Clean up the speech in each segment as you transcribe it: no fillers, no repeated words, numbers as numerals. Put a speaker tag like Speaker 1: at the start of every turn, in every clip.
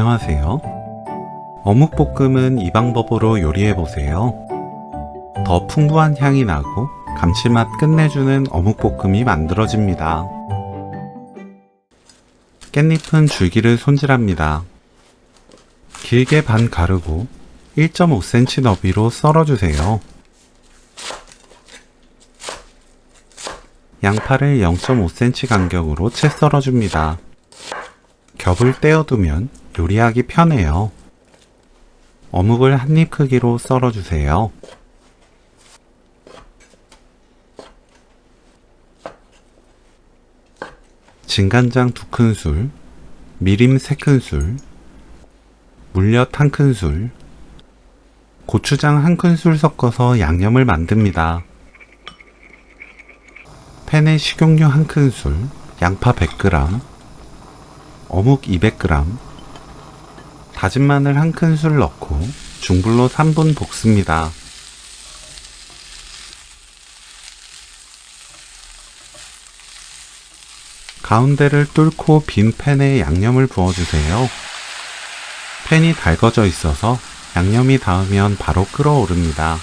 Speaker 1: 안녕하세요. 어묵볶음은 이 방법으로 요리해보세요. 더 풍부한 향이 나고 감칠맛 끝내주는 어묵볶음이 만들어집니다. 깻잎은 줄기를 손질합니다. 길게 반 가르고 1.5cm 너비로 썰어주세요. 양파를 0.5cm 간격으로 채 썰어줍니다. 겹을 떼어두면 요리하기 편해요. 어묵을 한입 크기로 썰어주세요. 진간장 2큰술, 미림 3큰술, 물엿 1큰술, 고추장 1큰술 섞어서 양념을 만듭니다. 팬에 식용유 1큰술, 양파 100g, 어묵 200g, 다진 마늘 1큰술 넣고 중불로 3분 볶습니다. 가운데를 뚫고 빈 팬에 양념을 부어주세요. 팬이 달궈져 있어서 양념이 닿으면 바로 끓어오릅니다.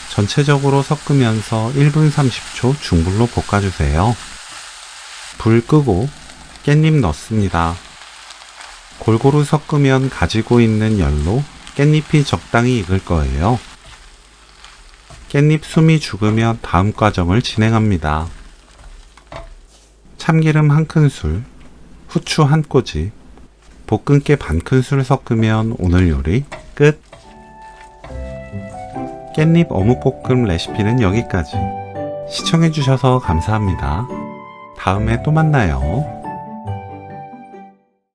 Speaker 1: 전체적으로 섞으면서 1분 30초 중불로 볶아주세요. 불 끄고 깻잎 넣습니다. 골고루 섞으면 가지고 있는 열로 깻잎이 적당히 익을 거예요. 깻잎 숨이 죽으면 다음 과정을 진행합니다. 참기름 1큰술, 후추 1꼬집, 볶음깨 반큰술 섞으면 오늘 요리 끝! 깻잎 어묵볶음 레시피는 여기까지. 시청해주셔서 감사합니다. 다음에 또 만나요.